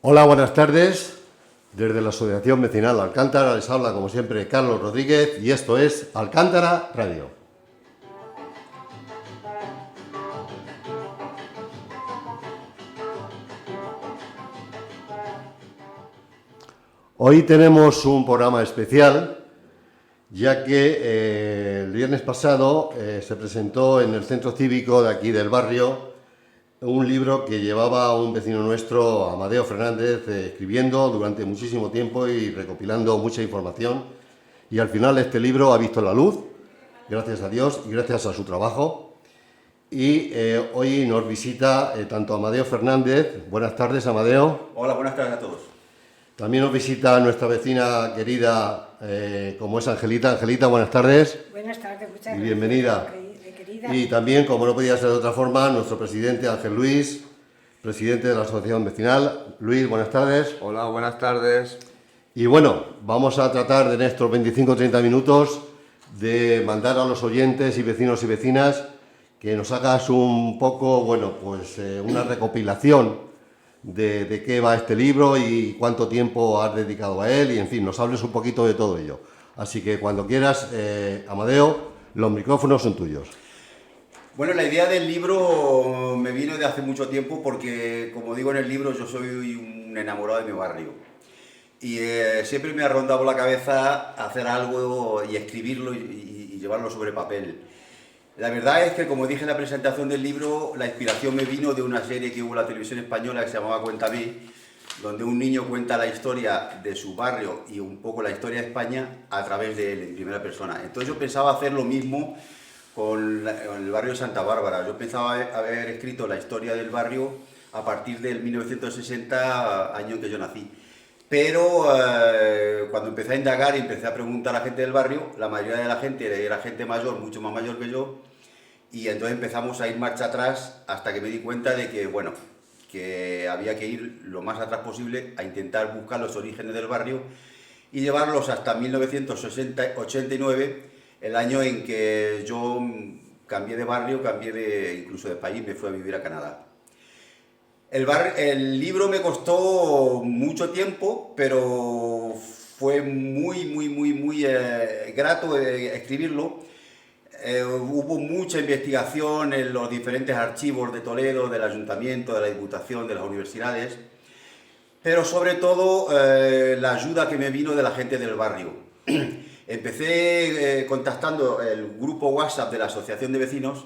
Hola, buenas tardes. Desde la Asociación Vecinal Alcántara les habla, como siempre, Carlos Rodríguez y esto es Alcántara Radio. Hoy tenemos un programa especial, ya que el viernes pasado se presentó en el centro cívico de aquí del barrio un libro que llevaba un vecino nuestro, Amadeo Fernández, escribiendo durante muchísimo tiempo y recopilando mucha información. Y al final este libro ha visto la luz, gracias a Dios y gracias a su trabajo. Y hoy nos visita tanto Amadeo Fernández. Buenas tardes, Amadeo. Hola, buenas tardes a todos. También nos visita nuestra vecina querida, como es Angelita. Angelita, buenas tardes. Buenas tardes, muchas gracias. Y bienvenida. Y también, como no podía ser de otra forma, nuestro presidente Ángel Luis, presidente de la Asociación Vecinal. Luis, buenas tardes. Hola, buenas tardes. Y bueno, vamos a tratar de en estos 25 o 30 minutos de mandar a los oyentes y vecinos y vecinas que nos hagas un poco, bueno, pues una recopilación de qué va este libro y cuánto tiempo has dedicado a él y, en fin, nos hables un poquito de todo ello. Así que cuando quieras, Amadeo, los micrófonos son tuyos. Bueno, la idea del libro me vino de hace mucho tiempo porque, como digo en el libro, yo soy un enamorado de mi barrio. Y siempre me ha rondado la cabeza hacer algo y escribirlo y llevarlo sobre papel. La verdad es que, como dije en la presentación del libro, la inspiración me vino de una serie que hubo en la televisión española que se llamaba Cuéntame, donde un niño cuenta la historia de su barrio y un poco la historia de España a través de él, en primera persona. Entonces yo pensaba hacer lo mismo con el barrio de Santa Bárbara. Yo pensaba haber escrito la historia del barrio a partir del 1960, año en que yo nací. Pero cuando empecé a indagar y empecé a preguntar a la gente del barrio, la mayoría de la gente era gente mayor, mucho más mayor que yo, y entonces empezamos a ir marcha atrás hasta que me di cuenta de que, bueno, que había que ir lo más atrás posible a intentar buscar los orígenes del barrio y llevarlos hasta 1989, el año en que yo cambié de barrio, incluso de país, me fui a vivir a Canadá. El libro me costó mucho tiempo, pero fue muy grato escribirlo. Hubo mucha investigación en los diferentes archivos de Toledo, del Ayuntamiento, de la Diputación, de las universidades, pero sobre todo la ayuda que me vino de la gente del barrio. Empecé contactando el grupo WhatsApp de la Asociación de Vecinos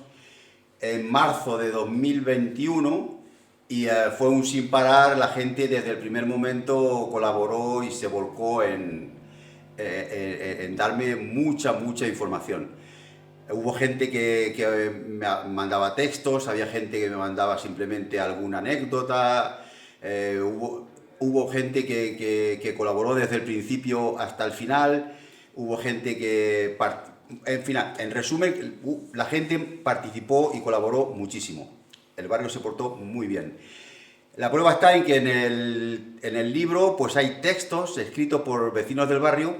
en marzo de 2021 y fue un sin parar. La gente desde el primer momento colaboró y se volcó en darme mucha información. Hubo gente que me mandaba textos, había gente que me mandaba simplemente alguna anécdota, hubo gente que colaboró desde el principio hasta el final. Hubo gente que, en resumen, la gente participó y colaboró muchísimo. El barrio se portó muy bien. La prueba está en que en el libro pues hay textos escritos por vecinos del barrio,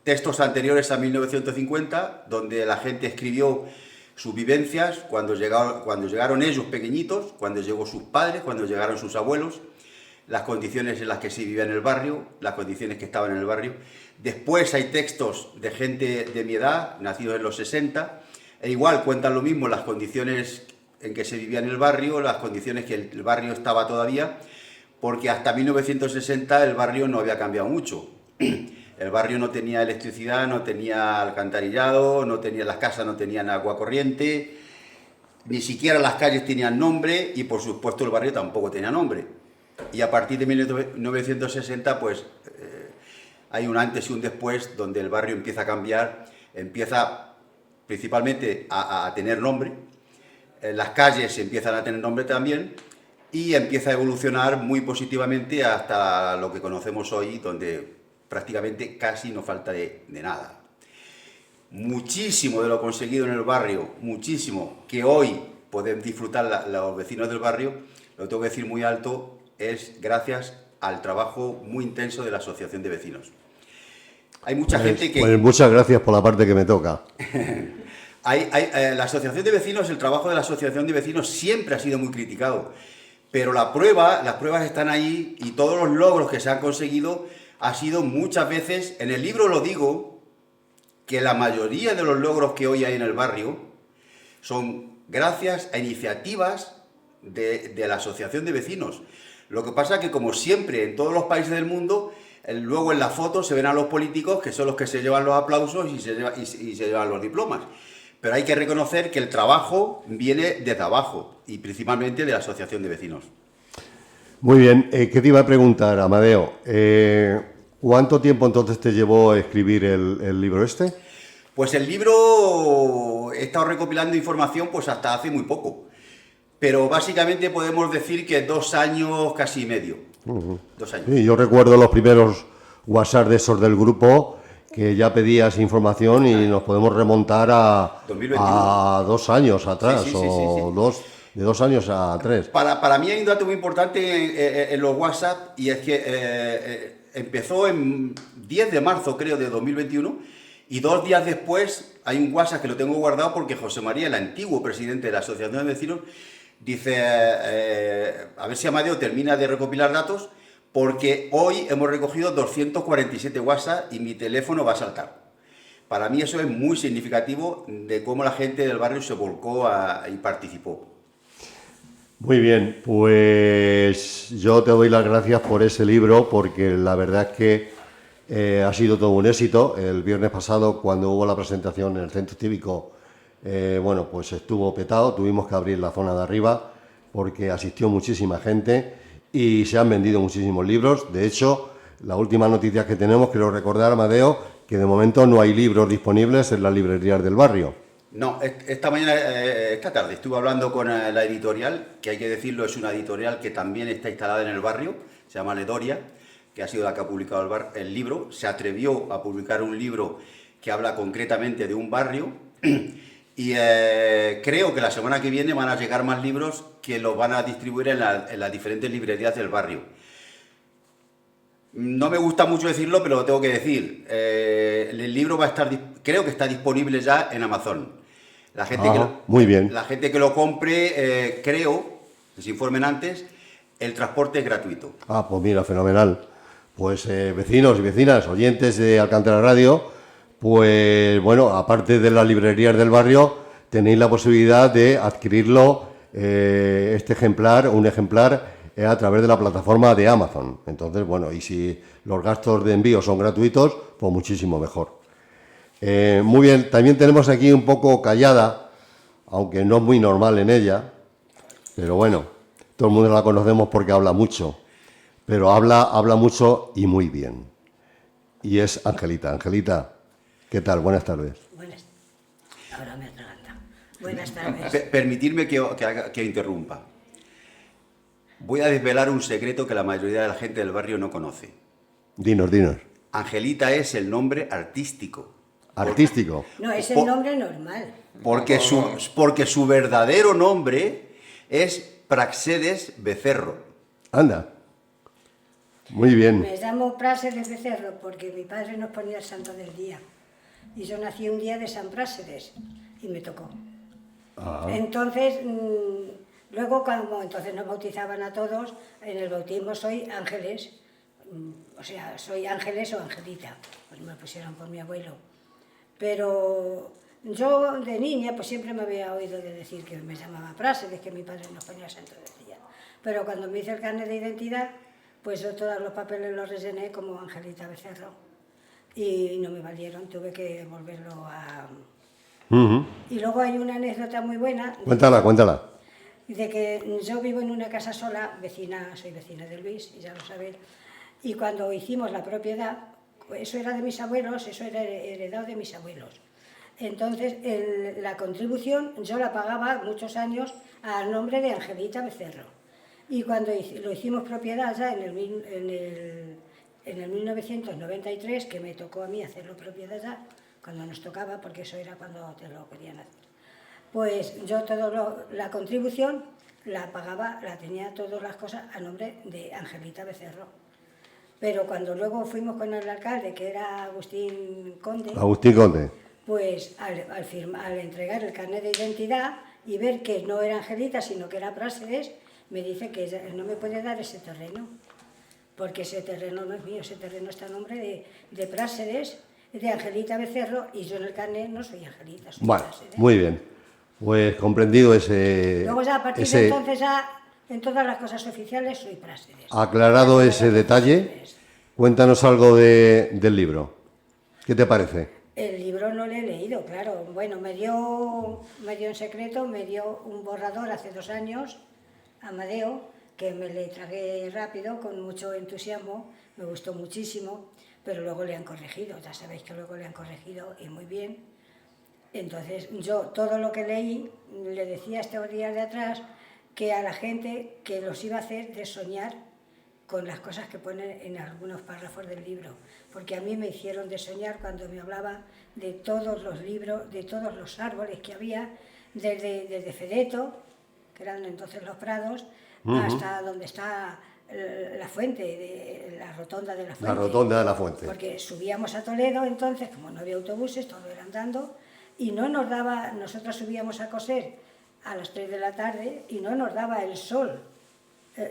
textos anteriores a 1950, donde la gente escribió sus vivencias cuando llegaron ellos pequeñitos, cuando llegó sus padres, cuando llegaron sus abuelos, las condiciones en las que se vivía en el barrio, las condiciones que estaban en el barrio. Después hay textos de gente de mi edad, nacidos en los 60, e igual cuentan lo mismo, las condiciones en que se vivía en el barrio, las condiciones que el barrio estaba todavía, porque hasta 1960 el barrio no había cambiado mucho. El barrio no tenía electricidad, no tenía alcantarillado, las casas no tenían agua corriente, ni siquiera las calles tenían nombre y, por supuesto, el barrio tampoco tenía nombre. Y a partir de 1960, pues, hay un antes y un después, donde el barrio empieza a cambiar, empieza principalmente a tener nombre, las calles empiezan a tener nombre también, y empieza a evolucionar muy positivamente hasta lo que conocemos hoy, donde prácticamente casi no falta de nada. Muchísimo de lo conseguido en el barrio, muchísimo, que hoy pueden disfrutar los vecinos del barrio, lo tengo que decir muy alto, es gracias al trabajo muy intenso de la Asociación de Vecinos. Hay mucha gente que... Pues muchas gracias por la parte que me toca. La Asociación de Vecinos, el trabajo de la Asociación de Vecinos siempre ha sido muy criticado, Pero las pruebas están ahí y todos los logros que se han conseguido ha sido muchas veces, en el libro lo digo, que la mayoría de los logros que hoy hay en el barrio son gracias a iniciativas de la asociación de vecinos. Lo que pasa es que, como siempre en todos los países del mundo, luego en las fotos se ven a los políticos, que son los que se llevan los aplausos y se llevan los diplomas. Pero hay que reconocer que el trabajo viene desde abajo y principalmente de la asociación de vecinos. Muy bien, ¿qué te iba a preguntar, Amadeo? ¿Cuánto tiempo entonces te llevó escribir el libro este? Pues el libro he estado recopilando información pues hasta hace muy poco. Pero básicamente podemos decir que 2 años, casi y medio. 2 años. Sí, yo recuerdo los primeros WhatsApp de esos del grupo, que ya pedías información y nos podemos remontar a 2 años atrás, sí. de 2 años a 3. Para mí hay un dato muy importante en los WhatsApp, y es que empezó en 10 de marzo, creo, de 2021, y 2 días después hay un WhatsApp que lo tengo guardado porque José María, el antiguo presidente de la Asociación de Vecinos, dice, a ver si Amadeo termina de recopilar datos, porque hoy hemos recogido 247 WhatsApp y mi teléfono va a saltar. Para mí eso es muy significativo de cómo la gente del barrio se volcó y participó. Muy bien, pues yo te doy las gracias por ese libro, porque la verdad es que ha sido todo un éxito. El viernes pasado, cuando hubo la presentación en el Centro Cívico, bueno, pues estuvo petado, tuvimos que abrir la zona de arriba porque asistió muchísima gente y se han vendido muchísimos libros. De hecho, la última noticia que tenemos, quiero recordar, Amadeo, que de momento no hay libros disponibles en las librerías del barrio. No, esta tarde estuve hablando con la editorial, que hay que decirlo, es una editorial que también está instalada en el barrio, se llama Ledoria, que ha sido la que ha publicado el libro. Se atrevió a publicar un libro que habla concretamente de un barrio y creo que la semana que viene van a llegar más libros que los van a distribuir en las diferentes librerías del barrio. No me gusta mucho decirlo, pero lo tengo que decir. El libro va a estar, creo que está disponible ya en Amazon. Muy bien. La gente que lo compre, creo, que se informen antes, el transporte es gratuito. Pues mira, fenomenal. Pues vecinos y vecinas, oyentes de Alcántara Radio, pues bueno, aparte de las librerías del barrio, tenéis la posibilidad de adquirirlo, un ejemplar, a través de la plataforma de Amazon. Entonces, bueno, y si los gastos de envío son gratuitos, pues muchísimo mejor. Muy bien, también tenemos aquí un poco callada, aunque no es muy normal en ella, pero bueno, todo el mundo la conocemos porque habla mucho, pero habla mucho y muy bien. Y es Angelita. Angelita, ¿qué tal? Buenas tardes. Buenas. Ahora me atraganta. Buenas tardes. Permitidme que interrumpa. Voy a desvelar un secreto que la mayoría de la gente del barrio no conoce. Dinos. Angelita es el nombre artístico. ¿Artístico? No, es el nombre normal. Porque su verdadero nombre es Praxedes Becerro. Anda. Muy bien. Me llamo Práxedes Becerro porque mi padre nos ponía el santo del día. Y yo nací un día de San Práxedes y me tocó. Entonces, luego como entonces nos bautizaban a todos, en el bautismo soy Ángeles. O sea, soy Ángeles o Angelita. Pues me pusieron por mi abuelo. Pero yo de niña pues siempre me había oído decir que me llamaba Práxedes, que mi padre nos ponía el santo del día. Pero cuando me hice el carnet de identidad, pues yo todos los papeles los rellené como Angelita Becerro. Y no me valieron, tuve que volverlo a... Y luego hay una anécdota muy buena. Cuéntala. De que yo vivo en una casa sola, soy vecina de Luis, y ya lo sabéis. Y cuando hicimos la propiedad, eso era de mis abuelos, eso era heredado de mis abuelos. Entonces, la contribución yo la pagaba muchos años a nombre de Angelita Becerro. Y cuando lo hicimos propiedad ya en el 1993, que me tocó a mí hacerlo propiedad ya, cuando nos tocaba, porque eso era cuando te lo querían hacer, pues yo la contribución la pagaba, la tenía todas las cosas a nombre de Angelita Becerro. Pero cuando luego fuimos con el alcalde, que era Agustín Conde, pues al entregar el carnet de identidad y ver que no era Angelita, sino que era Práxedes, me dice que él no me puede dar ese terreno, porque ese terreno no es mío, ese terreno está a nombre de Práseres, de Angelita Becerro, y yo en el carnet no soy Angelita, soy Bueno, Práseres. muy bien. Pues comprendido ese... Luego ya a partir de entonces ya en todas las cosas oficiales soy Práseres. Aclarado ese detalle, cuéntanos algo del libro. ¿Qué te parece? El libro no lo he leído, claro. Bueno, me dio en secreto, me dio un borrador hace 2 años, Amadeo, que me le tragué rápido, con mucho entusiasmo, me gustó muchísimo, pero luego le han corregido, ya sabéis que luego le han corregido y muy bien. Entonces yo todo lo que leí le decía estos días de atrás que a la gente que los iba a hacer de soñar con las cosas que ponen en algunos párrafos del libro, porque a mí me hicieron de soñar cuando me hablaba de todos los libros, de todos los árboles que había, desde Fedeto, que eran entonces los prados, hasta donde está la fuente, la rotonda de la fuente. La rotonda de la fuente. Porque subíamos a Toledo entonces, como no había autobuses, todo era andando, y no nos daba, nosotros subíamos a coser a las 3 de la tarde y no nos daba el sol.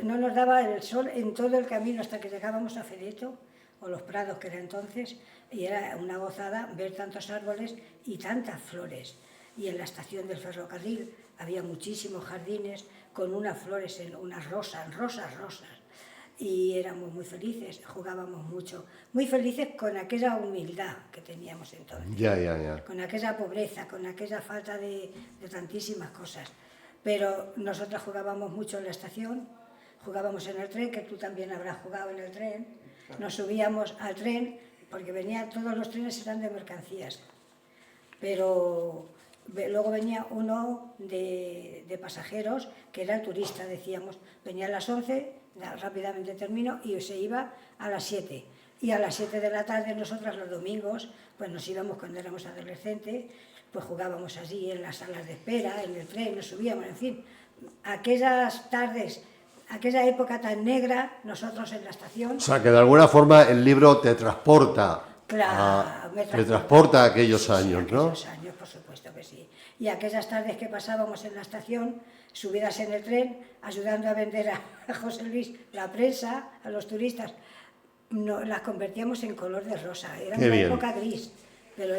No nos daba el sol en todo el camino hasta que llegábamos a Fedeto, o los prados que era entonces, y era una gozada ver tantos árboles y tantas flores. Y en la estación del ferrocarril había muchísimos jardines con unas flores, unas rosas, y éramos muy felices, jugábamos mucho, muy felices con aquella humildad que teníamos entonces, con aquella pobreza, con aquella falta de tantísimas cosas. Pero nosotros jugábamos mucho en la estación, jugábamos en el tren, que tú también habrás jugado en el tren, nos subíamos al tren, porque todos los trenes eran de mercancías, pero luego venía uno de pasajeros, que era el turista, decíamos, venía a las 11, rápidamente terminó, y se iba a las 7. Y a las 7 de la tarde nosotras los domingos, pues nos íbamos cuando éramos adolescentes, pues jugábamos allí en las salas de espera, en el tren, nos subíamos, en fin, aquellas tardes, aquella época tan negra, nosotros en la estación... O sea, que de alguna forma el libro te transporta, te transporta a aquellos años, ¿no? Aquellos años, por supuesto que sí. Y aquellas tardes que pasábamos en la estación, subidas en el tren, ayudando a vender a José Luis la prensa, a los turistas, las convertíamos en color de rosa. Era una época gris, pero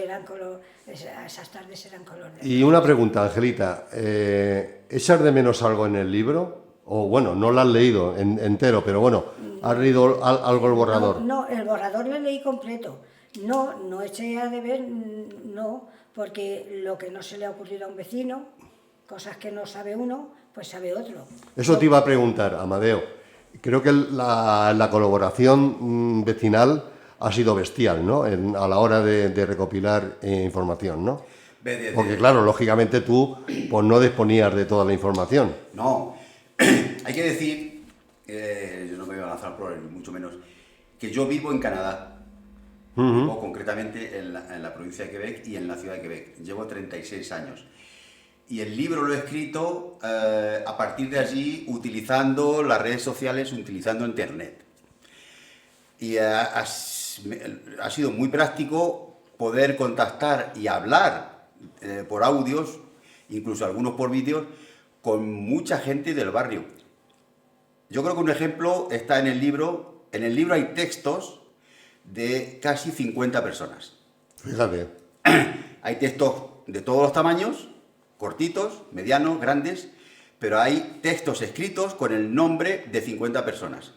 esas tardes eran color de rosa. Y una pregunta, Angelita, ¿echas de menos algo en el libro? O bueno, no lo has leído entero, pero bueno, ¿has leído algo el borrador? No, el borrador lo leí completo. No eché a deber, no, porque lo que no se le ha ocurrido a un vecino, cosas que no sabe uno, pues sabe otro. Eso te iba a preguntar, Amadeo. Creo que la colaboración vecinal ha sido bestial, ¿no? A la hora de recopilar información, ¿no? Porque claro, lógicamente tú pues no disponías de toda la información. No, hay que decir, yo no me voy a lanzar flores, ni mucho menos, que yo vivo en Canadá. Vivo concretamente en la provincia de Quebec y en la ciudad de Quebec. Llevo 36 años. Y el libro lo he escrito a partir de allí, utilizando las redes sociales, utilizando Internet. Y ha sido muy práctico poder contactar y hablar por audios, incluso algunos por vídeos, con mucha gente del barrio. Yo creo que un ejemplo está en el libro. En el libro hay textos de casi 50 personas. Fíjate. Hay textos de todos los tamaños, cortitos, medianos, grandes, pero hay textos escritos con el nombre de 50 personas.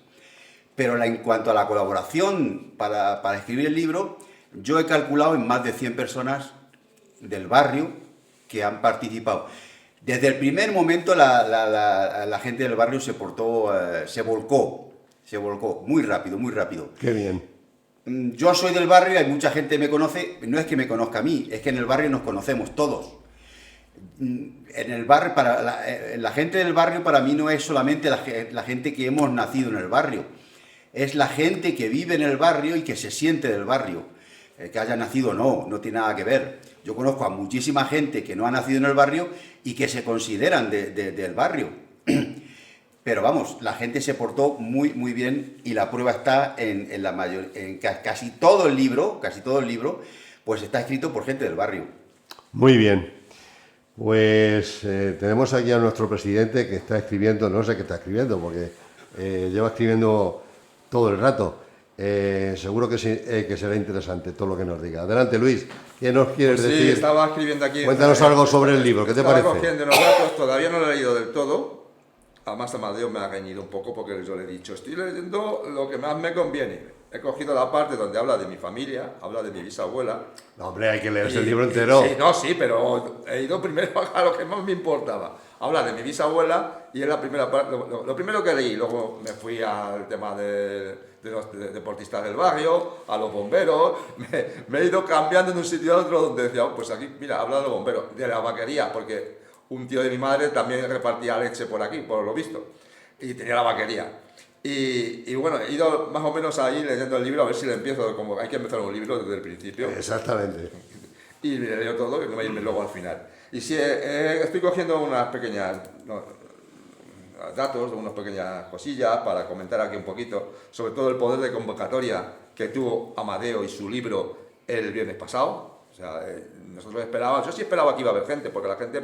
Pero en cuanto a la colaboración para escribir el libro, yo he calculado en más de 100 personas del barrio que han participado. Desde el primer momento la gente del barrio se volcó muy rápido, muy rápido. Qué bien. Yo soy del barrio y hay mucha gente que me conoce, no es que me conozca a mí, es que en el barrio nos conocemos todos. En el barrio, la gente del barrio para mí no es solamente la gente que hemos nacido en el barrio, es la gente que vive en el barrio y que se siente del barrio. Que haya nacido no tiene nada que ver. Yo conozco a muchísima gente que no ha nacido en el barrio y que se consideran del barrio. Pero vamos, la gente se portó muy, muy bien y la prueba está en casi todo el libro, pues está escrito por gente del barrio. Muy bien. Pues tenemos aquí a nuestro presidente que está escribiendo, no sé qué está escribiendo, porque lleva escribiendo todo el rato. Seguro que, sí, que será interesante todo lo que nos diga. Adelante, Luis, ¿qué nos quieres Pues sí, decir? estaba escribiendo aquí. Cuéntanos algo sobre el libro, ¿qué te parece? Estaba cogiendo unos datos, todavía no lo he leído del todo. Además, Amadeo me ha reñido un poco porque yo le he dicho, estoy leyendo lo que más me conviene. He cogido la parte donde habla de mi familia, habla de mi bisabuela. No, hombre, hay que leerse el libro entero. Sí, pero he ido primero a lo que más me importaba. Habla de mi bisabuela y es la primera parte, lo primero que leí. Luego me fui al tema de los deportistas del barrio, a los bomberos. Me he ido cambiando de un sitio a otro donde decía, pues aquí, mira, habla de los bomberos, de la vaquería, porque un tío de mi madre también repartía leche por aquí, por lo visto, y tenía la vaquería. Y bueno, he ido más o menos ahí leyendo el libro a ver si le empiezo, como hay que empezar un libro desde el principio. Exactamente. Y me leo todo y no me irme luego al final. Y sí, estoy cogiendo unas pequeñas datos, unas pequeñas cosillas para comentar aquí un poquito, sobre todo el poder de convocatoria que tuvo Amadeo y su libro el viernes pasado. O sea, nosotros esperábamos, yo sí esperaba que iba a haber gente, porque la gente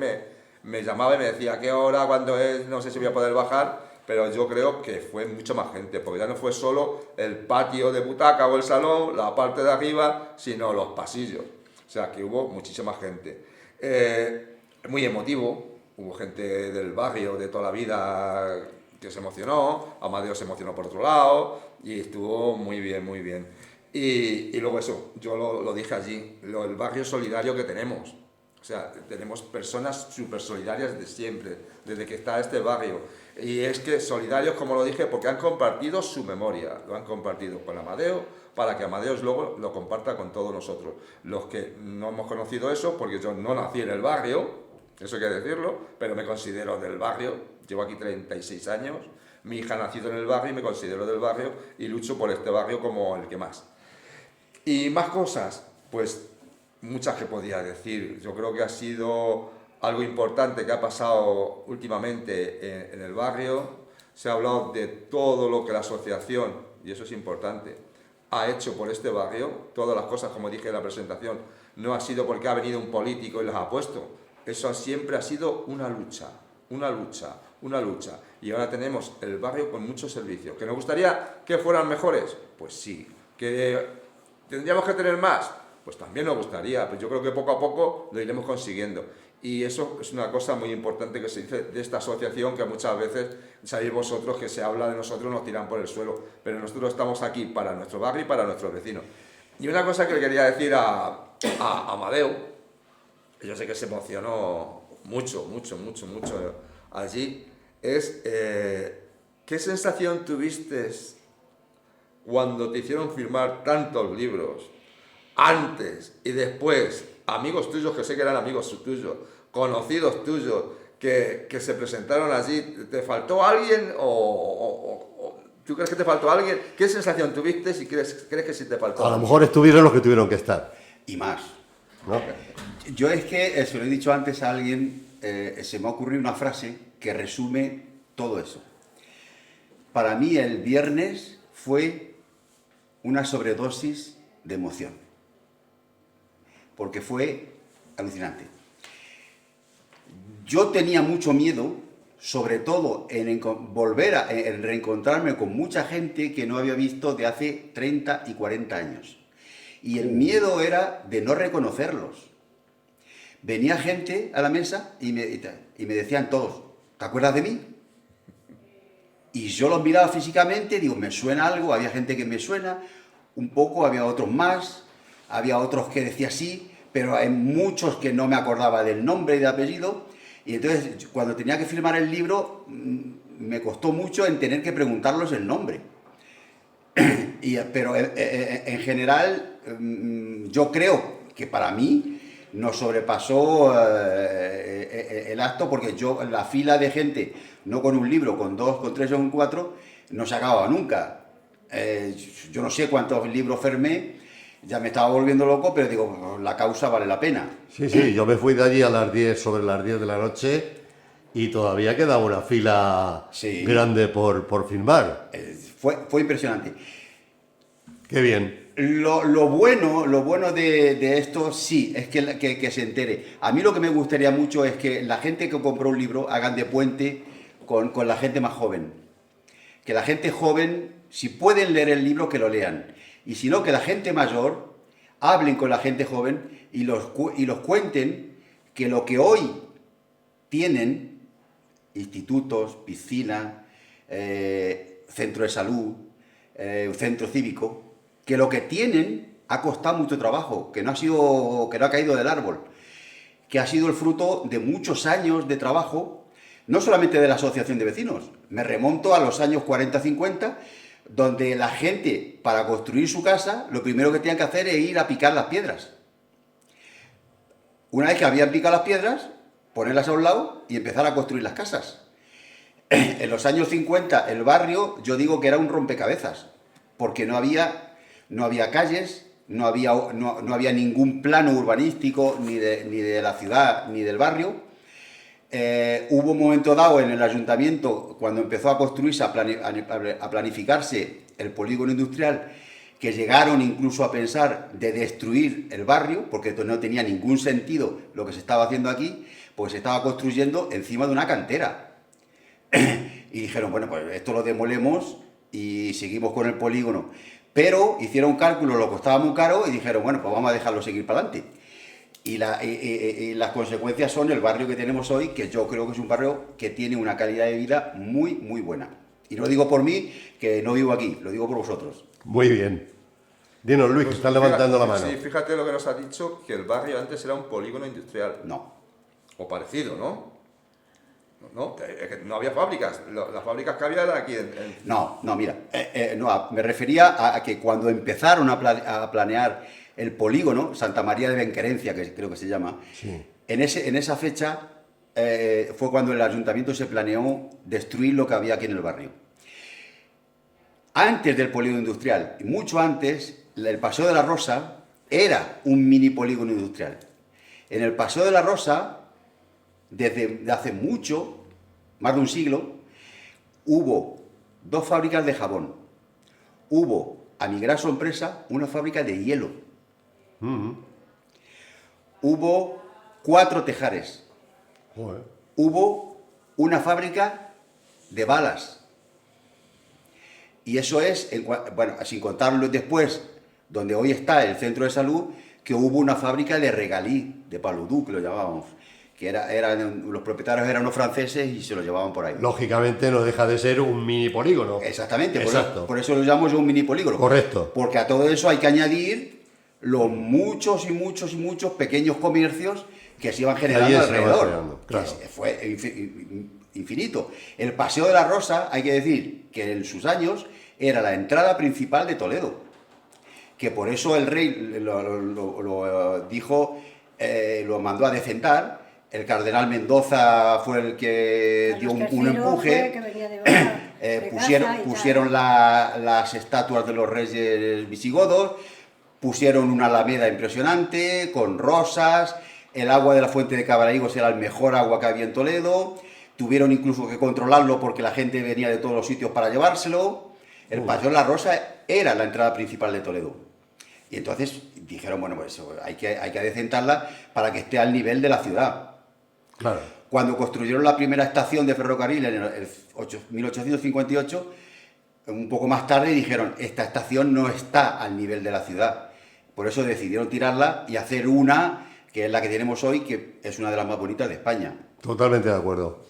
me llamaba y me decía, ¿a qué hora? ¿Cuándo es? No sé si voy a poder bajar. Pero yo creo que fue mucho más gente, porque ya no fue solo el patio de butaca o el salón, la parte de arriba, sino los pasillos. O sea, que hubo muchísima gente. Muy emotivo, hubo gente del barrio de toda la vida que se emocionó, Amadeo se emocionó por otro lado, y estuvo muy bien, muy bien. Y luego eso, yo lo dije allí, el barrio solidario que tenemos. O sea, tenemos personas súper solidarias de siempre, desde que está este barrio. Y es que solidarios, como lo dije, porque han compartido su memoria, lo han compartido con Amadeo, para que Amadeo luego lo comparta con todos nosotros. Los que no hemos conocido eso, porque yo no nací en el barrio, eso hay que decirlo, pero me considero del barrio, llevo aquí 36 años, mi hija ha nacido en el barrio y me considero del barrio y lucho por este barrio como el que más. Y más cosas, pues muchas que podía decir. Yo creo que ha sido algo importante que ha pasado últimamente en el barrio. Se ha hablado de todo lo que la asociación, y eso es importante, ha hecho por este barrio. Todas las cosas, como dije en la presentación, no ha sido porque ha venido un político y las ha puesto. Eso siempre ha sido una lucha, una lucha, una lucha. Y ahora tenemos el barrio con muchos servicios. ¿Que nos gustaría que fueran mejores? Pues sí. ¿Que tendríamos que tener más? Pues también nos gustaría, pero yo creo que poco a poco lo iremos consiguiendo. Y eso es una cosa muy importante que se dice de esta asociación, que muchas veces sabéis vosotros que se habla de nosotros, nos tiran por el suelo, pero nosotros estamos aquí para nuestro barrio y para nuestros vecinos. Y una cosa que le quería decir a Amadeo, yo sé que se emocionó mucho allí, es ¿qué sensación tuviste cuando te hicieron firmar tantos libros? Antes y después, amigos tuyos, que sé que eran amigos tuyos, conocidos tuyos, que se presentaron allí, ¿te faltó alguien o tú crees que te faltó alguien? ¿Qué sensación tuviste y crees que sí te faltó? A lo mejor estuvieron los que tuvieron que estar. Y más. ¿No? Yo es que, se lo he dicho antes a alguien, se me ha ocurrido una frase que resume todo eso. Para mí el viernes fue una sobredosis de emoción. Porque fue alucinante. Yo tenía mucho miedo, sobre todo en reencontrarme con mucha gente que no había visto de hace 30 y 40 años. Y el miedo era de no reconocerlos. Venía gente a la mesa y me decían todos, ¿te acuerdas de mí? Y yo los miraba físicamente, digo, ¿me suena algo? Había gente que me suena, un poco, había otros más. Había otros que decía sí, pero hay muchos que no me acordaba del nombre y de apellido. Y entonces, cuando tenía que firmar el libro, me costó mucho en tener que preguntarlos el nombre. Pero en general, yo creo que para mí nos sobrepasó el acto, porque yo, la fila de gente, no con un libro, con 2, con 3 o con 4, no se acababa nunca. Yo no sé cuántos libros firmé. Ya me estaba volviendo loco, pero digo, la causa vale la pena. Sí, yo me fui de allí a las 10, sobre las 10 de la noche, y todavía quedaba una fila grande por firmar. Fue impresionante. Qué bien. Lo bueno de esto, sí, es que se entere. A mí lo que me gustaría mucho es que la gente que compró un libro hagan de puente con la gente más joven. Que la gente joven, si pueden leer el libro, que lo lean. Y si no, que la gente mayor hablen con la gente joven y los cuenten que lo que hoy tienen, institutos, piscinas, centro de salud, centro cívico, que lo que tienen ha costado mucho trabajo, que no ha caído del árbol, que ha sido el fruto de muchos años de trabajo, no solamente de la asociación de vecinos. Me remonto a los años 40-50, donde la gente, para construir su casa, lo primero que tenían que hacer es ir a picar las piedras. Una vez que habían picado las piedras, ponerlas a un lado y empezar a construir las casas. En los años 50, el barrio, yo digo que era un rompecabezas, porque no había calles, no había ningún plano urbanístico, ni de la ciudad, ni del barrio. Hubo un momento dado en el ayuntamiento, cuando empezó a construirse, a planificarse el polígono industrial, que llegaron incluso a pensar de destruir el barrio, porque no tenía ningún sentido lo que se estaba haciendo aquí, pues se estaba construyendo encima de una cantera. Y dijeron, bueno, pues esto lo demolemos y seguimos con el polígono. Pero hicieron un cálculo, lo costaba muy caro y dijeron, bueno, pues vamos a dejarlo seguir para adelante. Y las consecuencias son el barrio que tenemos hoy, que yo creo que es un barrio que tiene una calidad de vida muy, muy buena. Y no lo digo por mí, que no vivo aquí, lo digo por vosotros. Muy bien. Dinos, Luis, que estás levantando la mano. Sí, fíjate lo que nos ha dicho, que el barrio antes era un polígono industrial. No. O parecido, ¿no? No, es que no había fábricas. Las fábricas que había eran aquí No, mira. Me refería a que cuando empezaron a planear el polígono, Santa María de Benquerencia, que creo que se llama, Sí. en esa fecha fue cuando el ayuntamiento se planeó destruir lo que había aquí en el barrio. Antes del polígono industrial, y mucho antes, el Paseo de la Rosa era un mini polígono industrial. En el Paseo de la Rosa, desde hace mucho, más de un siglo, hubo 2 fábricas de jabón. Hubo, a mi gran sorpresa, una fábrica de hielo. Hubo 4 tejares. Joder. Hubo una fábrica de balas. Y eso es, bueno, sin contarlo después, donde hoy está el centro de salud, que hubo una fábrica de regalí, de paludú, que lo llamábamos. Que los propietarios eran unos franceses y se lo llevaban por ahí. Lógicamente no deja de ser un mini polígono. Exactamente, Exacto. por eso lo llamo yo un mini polígono. Correcto. Porque a todo eso hay que añadir los muchos pequeños comercios que se iban generando Ahí se van alrededor. generando, claro. Que fue infinito. El Paseo de la Rosa, hay que decir que en sus años era la entrada principal de Toledo. Que por eso el rey lo dijo, lo mandó a decentar. El cardenal Mendoza fue el que dio un empuje. Pusieron las estatuas de los reyes visigodos, pusieron una alameda impresionante con rosas, el agua de la fuente de Cabraigos era el mejor agua que había en Toledo, tuvieron incluso que controlarlo porque la gente venía de todos los sitios para llevárselo. El Paseo de la Rosa era la entrada principal de Toledo. Y entonces dijeron, bueno, pues hay que adecentarla para que esté al nivel de la ciudad. Claro. Cuando construyeron la primera estación de ferrocarril en el 1858, un poco más tarde dijeron, esta estación no está al nivel de la ciudad. Por eso decidieron tirarla y hacer una, que es la que tenemos hoy, que es una de las más bonitas de España. Totalmente de acuerdo.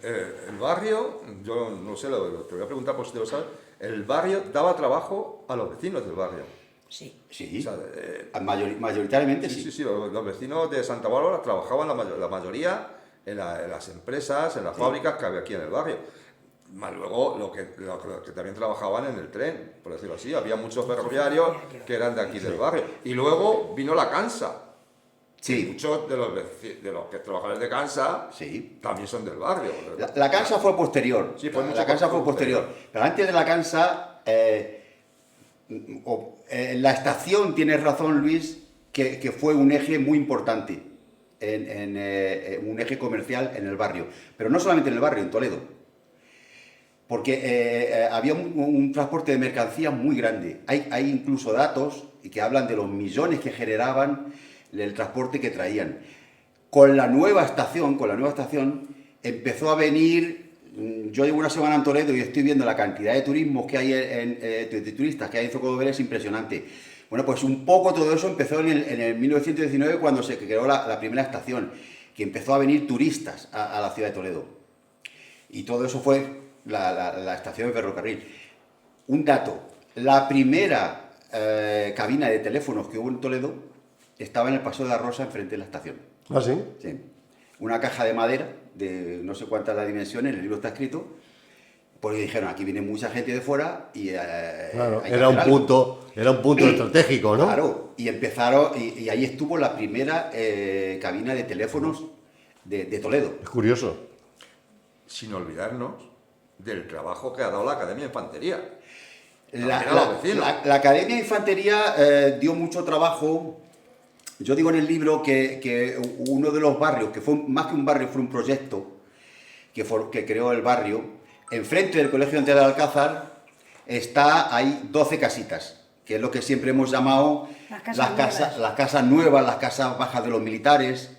El barrio, yo no sé, te voy a preguntar por si te lo sabes, el barrio daba trabajo a los vecinos del barrio. Sí. Sí, O sea, mayoritariamente sí. Sí, los vecinos de Santa Bárbara trabajaban la mayoría en las empresas, en las fábricas que había aquí en el barrio. Más luego lo que también trabajaban en el tren, por decirlo así. Había muchos ferroviarios que eran de aquí del barrio. Y luego vino la Cansa. Sí. Muchos de los que trabajadores de Cansa Sí. también son del barrio. La Cansa fue posterior. Sí, fue mucho la Cansa fue posterior. Pero antes de la Cansa, la estación, tienes razón, Luis, que fue un eje muy importante, un eje comercial en el barrio. Pero no solamente en el barrio, en Toledo. porque había un transporte de mercancías muy grande. Hay incluso datos que hablan de los millones que generaban el transporte que traían. Con la nueva estación, empezó a venir. Yo llevo una semana en Toledo y estoy viendo la cantidad de turismos que hay de turistas que hay en Zocodover, es impresionante. Bueno, pues un poco todo eso empezó en el 1919, cuando se creó la primera estación, que empezó a venir turistas a la ciudad de Toledo. Y todo eso fue la estación de ferrocarril. Un dato: la primera cabina de teléfonos que hubo en Toledo estaba en el Paseo de la Rosa, enfrente de la estación. ¿Ah, sí? Sí. Una caja de madera, de no sé cuántas las dimensiones, en el libro está escrito, porque dijeron, aquí viene mucha gente de fuera y claro, era un punto estratégico, ¿no? Claro, y empezaron, y ahí estuvo la primera cabina de teléfonos de Toledo. Es curioso. Sin olvidarnos del trabajo que ha dado la Academia de Infantería. La Academia de Infantería dio mucho trabajo. Yo digo en el libro que uno de los barrios, que fue más que un barrio, fue un proyecto que creó el barrio, enfrente del Colegio Infantil de Alcázar hay 12 casitas, que es lo que siempre hemos llamado las casas nuevas, las casas bajas de los militares,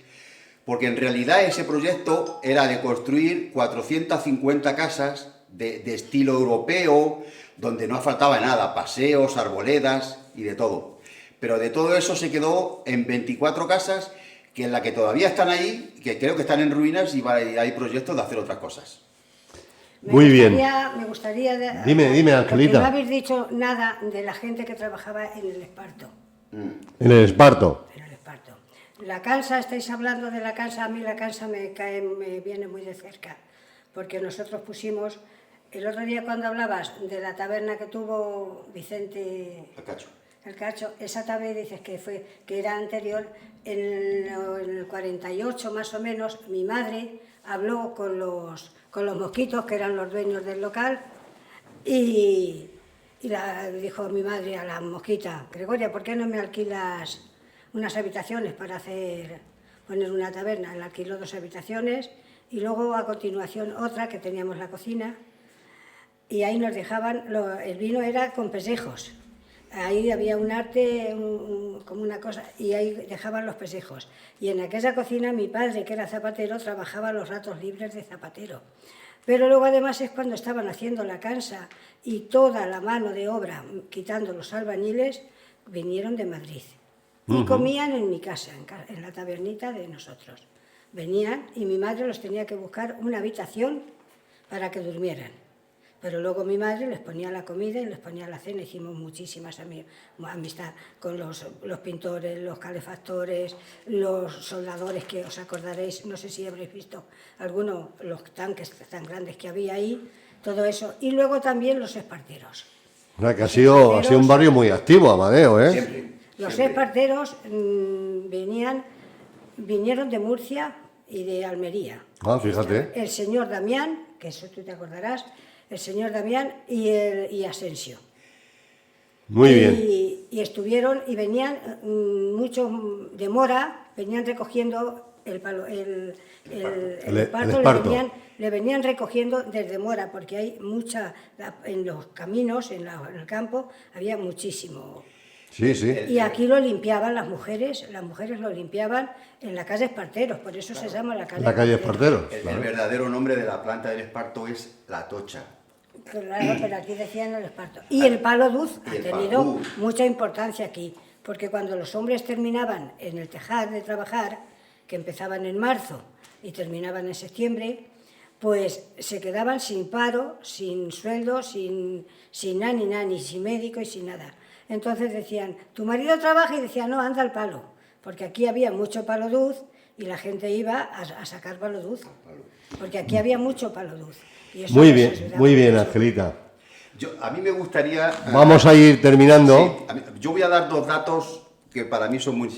porque en realidad ese proyecto era de construir 450 casas de estilo europeo, donde no faltaba nada, paseos, arboledas y de todo. Pero de todo eso se quedó en 24 casas, que en la que todavía están ahí, que creo que están en ruinas, y hay proyectos de hacer otras cosas. Me gustaría Dime, Angelita. No habéis dicho nada de la gente que trabajaba en el esparto. En el esparto. En el esparto. La cansa, estáis hablando de la cansa, a mí la cansa me viene muy de cerca, porque nosotros pusimos, el otro día cuando hablabas de la taberna que tuvo Vicente... El Cacho, esa taberna dices que era anterior, en el 48 más o menos, mi madre habló con los mosquitos, que eran los dueños del local, y dijo mi madre a la mosquita, Gregoria, ¿por qué no me alquilas unas habitaciones para poner una taberna? Le alquiló 2 habitaciones, y luego a continuación otra, que teníamos la cocina, y ahí nos dejaban, el vino era con pesejos. Ahí había un arte, como una cosa, y ahí dejaban los pesejos. Y en aquella cocina mi padre, que era zapatero, trabajaba los ratos libres de zapatero. Pero luego además es cuando estaban haciendo la cansa y toda la mano de obra, quitando los albañiles, vinieron de Madrid. Y comían en mi casa, en la tabernita de nosotros. Venían y mi madre los tenía que buscar una habitación para que durmieran. Pero luego mi madre les ponía la comida y les ponía la cena. Hicimos muchísimas amistad con los pintores, los calefactores, los soldadores, que os acordaréis, no sé si habréis visto alguno, los tanques tan grandes que había ahí, todo eso. Y luego también los esparteros. O sea, que ha sido un barrio muy activo, Amadeo, ¿eh? Siempre. Los esparteros vinieron de Murcia y de Almería. Ah, fíjate. El señor Damián, que eso tú te acordarás, el señor Damián y Asensio. Muy bien. Y estuvieron, y venían muchos de Mora, venían recogiendo el esparto. Le venían recogiendo desde Mora, porque hay mucha, en los caminos, en el campo, había muchísimo. Sí, sí. Y aquí lo limpiaban las mujeres lo limpiaban en la calle Esparteros, por eso se llama la calle Esparteros. El verdadero nombre de la planta del esparto es La Tocha. Claro, pero aquí decían el esparto. Y el palo duz ha tenido mucha importancia aquí, porque cuando los hombres terminaban en el tejar de trabajar, que empezaban en marzo y terminaban en septiembre, pues se quedaban sin paro, sin sueldo, sin nani, sin médico y sin nada. Entonces decían, ¿tu marido trabaja? Y decía, no, anda al palo, porque aquí había mucho palo duz y la gente iba a sacar palo duz, porque aquí había mucho palo duz. Muy bien, Angelita. A mí me gustaría... Vamos a ir terminando. Sí, yo voy a dar 2 datos que para mí son muy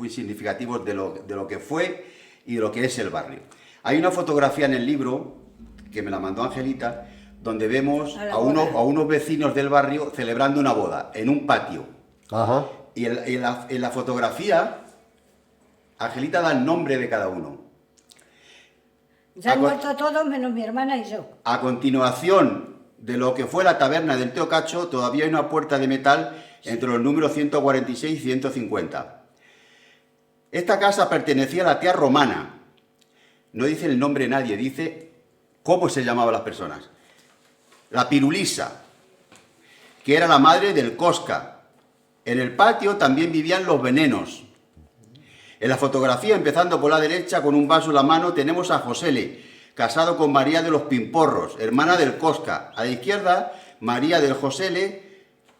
significativos de lo que fue y de lo que es el barrio. Hay una fotografía en el libro, que me la mandó Angelita, donde vemos a unos vecinos del barrio celebrando una boda en un patio. Ajá. Y en la fotografía, Angelita da el nombre de cada uno. Ya han muerto todos menos mi hermana y yo. A continuación de lo que fue la taberna del Tío Cacho, todavía hay una puerta de metal entre los números 146 y 150. Esta casa pertenecía a la tía Romana. No dice el nombre nadie, dice cómo se llamaban las personas. La Pirulisa, que era la madre del Cosca. En el patio también vivían los Venenos. En la fotografía, empezando por la derecha, con un vaso en la mano, tenemos a Josele, casado con María de los Pimporros, hermana del Cosca. A la izquierda, María del Josele.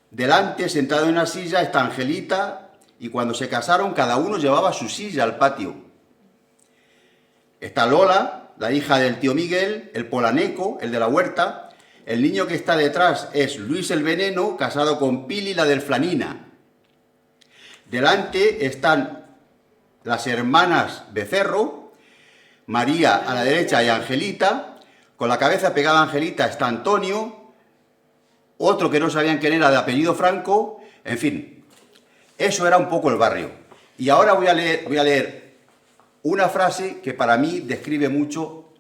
Delante, sentado en una silla, está Angelita, y cuando se casaron, cada uno llevaba su silla al patio. Está Lola, la hija del tío Miguel, el polaneco, el de la huerta. El niño que está detrás es Luis el Veneno, casado con Pili, la del Flanina. Delante están las hermanas Becerro, María a la derecha y Angelita. Con la cabeza pegada a Angelita está Antonio, otro que no sabían quién era, de apellido Franco. En fin, eso era un poco el barrio. Y ahora voy a leer una frase que para mí describe mucho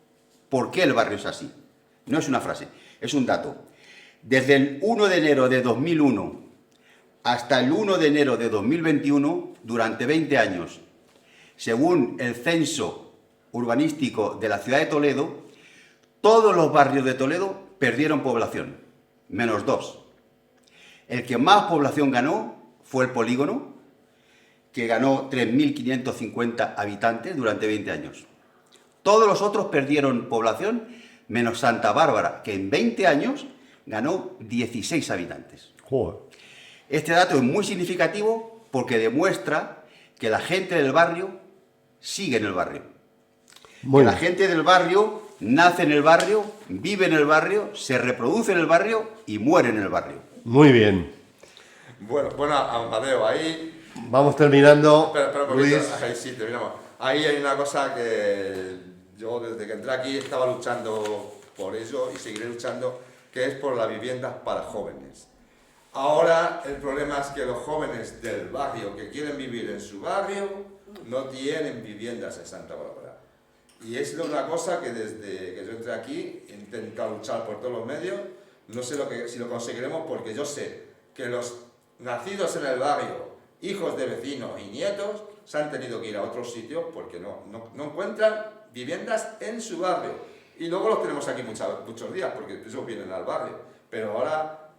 por qué el barrio es así. No es una frase, es un dato. Desde el 1 de enero de 2001 hasta el 1 de enero de 2021, durante 20 años, según el censo urbanístico de la ciudad de Toledo, todos los barrios de Toledo perdieron población, menos 2. El que más población ganó fue el Polígono, que ganó 3.550 habitantes durante 20 años. Todos los otros perdieron población, menos Santa Bárbara, que en 20 años ganó 16 habitantes. Joder. Este dato es muy significativo porque demuestra que la gente del barrio sigue en el barrio. Muy La bien. gente del barrio nace en el barrio, vive en el barrio, se reproduce en el barrio y muere en el barrio. Muy bien. Bueno, Amadeo, ahí... Vamos terminando. Espera un poquito, Luis. ahí sí, terminamos. Ahí hay una cosa que yo desde que entré aquí estaba luchando por ello y seguiré luchando, que es por las viviendas para jóvenes. Ahora el problema es que los jóvenes del barrio que quieren vivir en su barrio no tienen viviendas en Santa Bárbara. Y es una cosa que desde que yo entré aquí he intentado luchar por todos los medios. No sé si lo conseguiremos, porque yo sé que los nacidos en el barrio, hijos de vecinos y nietos, se han tenido que ir a otros sitios porque no encuentran viviendas en su barrio. Y luego los tenemos aquí muchos días porque ellos vienen al barrio. Pero ahora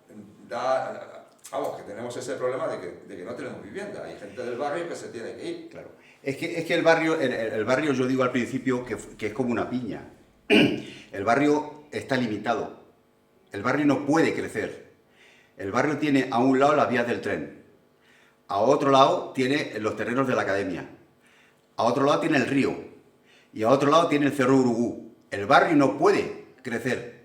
vamos, que tenemos ese problema de que no tenemos vivienda. Hay gente del barrio que se tiene que ir. Claro. Es que el barrio, yo digo al principio que es como una piña. El barrio está limitado. El barrio no puede crecer. El barrio tiene a un lado las vías del tren. A otro lado tiene los terrenos de la academia. A otro lado tiene el río. Y a otro lado tiene el Cerro Urugú. El barrio no puede crecer.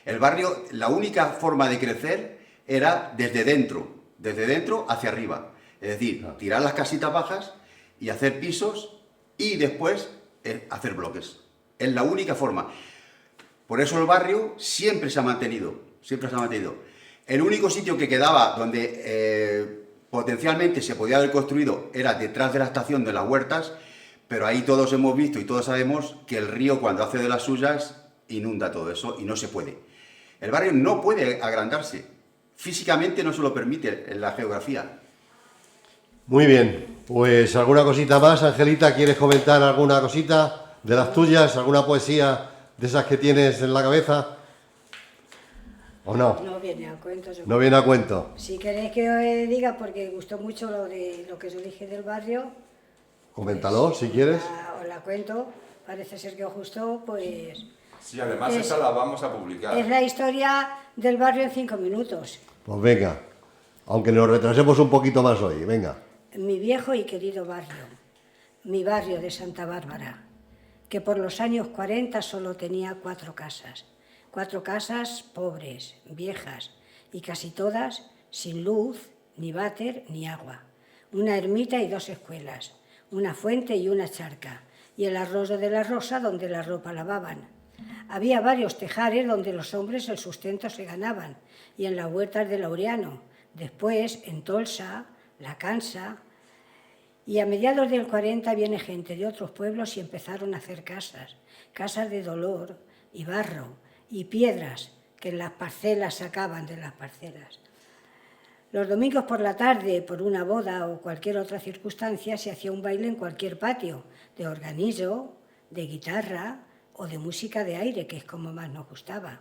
El barrio, la única forma de crecer era desde dentro hacia arriba. Es decir, tirar las casitas bajas y hacer pisos y después hacer bloques. Es la única forma. Por eso el barrio siempre se ha mantenido, El único sitio que quedaba donde potencialmente se podía haber construido era detrás de la estación de las Huertas, pero ahí todos hemos visto y todos sabemos que el río, cuando hace de las suyas, inunda todo eso y no se puede. El barrio no puede agrandarse. Físicamente no se lo permite en la geografía. Muy bien. Pues alguna cosita más, Angelita, ¿quieres comentar alguna cosita de las tuyas? ¿Alguna poesía de esas que tienes en la cabeza? ¿O no? No viene a cuento. No viene a cuento. Si queréis que os diga, porque gustó mucho lo que yo dije del barrio. Coméntalo, pues, si quieres. Os la cuento. Parece ser que os gustó, pues... Sí, además esa la vamos a publicar. Es la historia del barrio en 5 minutos. Pues venga, aunque nos retrasemos un poquito más hoy, venga. Mi viejo y querido barrio, mi barrio de Santa Bárbara, que por los años 40 solo tenía 4 casas. 4 casas pobres, viejas, y casi todas sin luz, ni váter, ni agua. Una ermita y 2 escuelas, una fuente y una charca, y el arroyo de la Rosa donde la ropa lavaban. Había varios tejares donde los hombres el sustento se ganaban, y en las huertas de Laureano, después en Tolsa, La Cansa, Y a mediados del 40 viene gente de otros pueblos y empezaron a hacer casas de dolor y barro y piedras que en las parcelas sacaban de las parcelas. Los domingos por la tarde, por una boda o cualquier otra circunstancia, se hacía un baile en cualquier patio, de organillo, de guitarra o de música de aire, que es como más nos gustaba.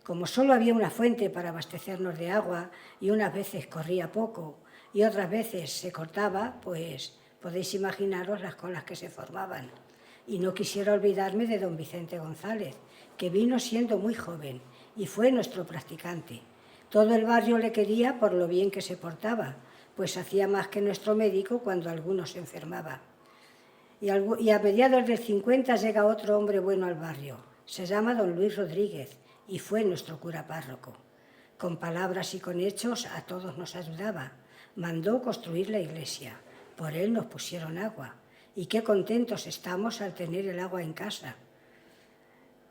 Como solo había una fuente para abastecernos de agua y unas veces corría poco y otras veces se cortaba, pues podéis imaginaros las colas que se formaban. Y no quisiera olvidarme de don Vicente González, que vino siendo muy joven y fue nuestro practicante. Todo el barrio le quería por lo bien que se portaba, pues hacía más que nuestro médico cuando alguno se enfermaba. Y a mediados del 50 llega otro hombre bueno al barrio. Se llama don Luis Rodríguez y fue nuestro cura párroco. Con palabras y con hechos a todos nos ayudaba. Mandó construir la iglesia. Por él nos pusieron agua. Y qué contentos estamos al tener el agua en casa.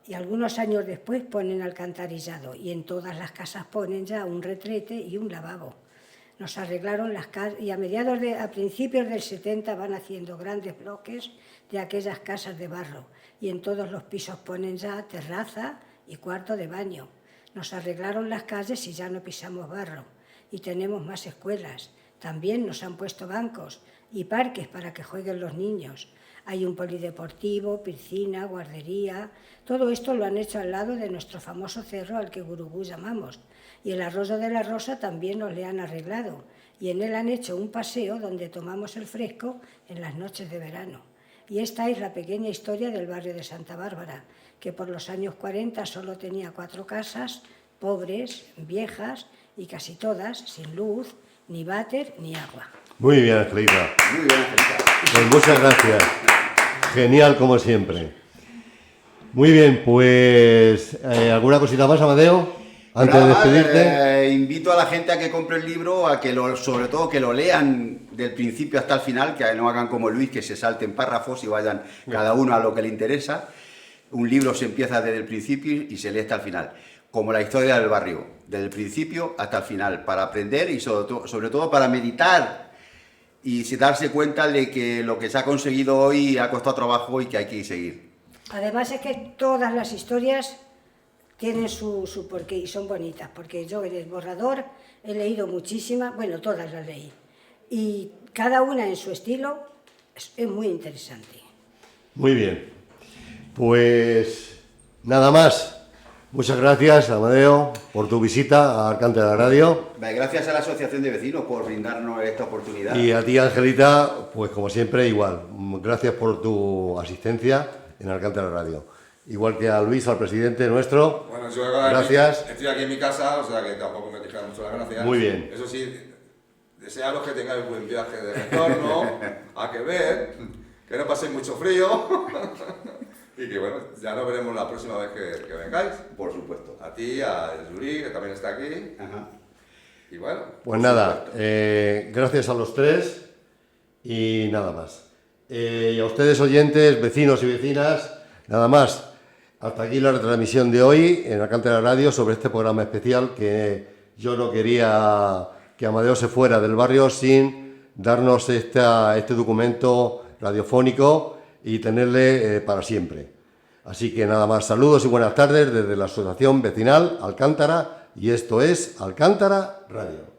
Y algunos años después ponen alcantarillado y en todas las casas ponen ya un retrete y un lavabo. Nos arreglaron las casas y a principios del 70 van haciendo grandes bloques de aquellas casas de barro y en todos los pisos ponen ya terraza y cuarto de baño. Nos arreglaron las calles y ya no pisamos barro y tenemos más escuelas. También nos han puesto bancos y parques para que jueguen los niños. Hay un polideportivo, piscina, guardería. Todo esto lo han hecho al lado de nuestro famoso cerro al que Gurugú llamamos. Y el Arroyo de la Rosa también nos le han arreglado. Y en él han hecho un paseo donde tomamos el fresco en las noches de verano. Y esta es la pequeña historia del barrio de Santa Bárbara, que por los años 40 solo tenía 4 casas, pobres, viejas y casi todas sin luz, ni váter ni agua. Muy bien, Angelita. Muy bien, Angelita. Pues muchas gracias. Genial, como siempre. Muy bien, pues ¿alguna cosita más, Amadeo? Antes de despedirte. Invito a la gente a que compre el libro, a que sobre todo que lo lean del principio hasta el final, que no hagan como Luis, que se salten párrafos y vayan cada uno a lo que le interesa. Un libro se empieza desde el principio y se lee hasta el final, como la historia del barrio, desde el principio hasta el final, para aprender y sobre todo para meditar y darse cuenta de que lo que se ha conseguido hoy ha costado trabajo y que hay que seguir. Además es que todas las historias tienen su porqué y son bonitas, porque yo en el borrador he leído muchísimas, bueno, todas las leí, y cada una en su estilo es muy interesante. Muy bien, pues nada más. Muchas gracias, Amadeo, por tu visita a Alcántara Radio. Gracias a la Asociación de Vecinos por brindarnos esta oportunidad. Y a ti, Angelita, pues como siempre, igual. Gracias por tu asistencia en Alcántara Radio. Igual que a Luis, al presidente nuestro. Bueno, yo gracias. Estoy aquí en mi casa, o sea que tampoco me dijeron mucho las gracias. Muy bien. Eso sí, desearos que tengáis buen viaje de retorno a Quebec, que no paséis mucho frío y que bueno, ya nos veremos la próxima vez que vengáis. Por supuesto. A ti, a Yuri, que también está aquí. Ajá. Y bueno. Pues nada, gracias a los tres y nada más. Y a ustedes, oyentes, vecinos y vecinas, nada más. Hasta aquí la retransmisión de hoy en Alcántara Radio sobre este programa especial que yo no quería que Amadeo se fuera del barrio sin darnos este documento radiofónico y tenerle para siempre. Así que nada más, saludos y buenas tardes desde la Asociación Vecinal Alcántara y esto es Alcántara Radio.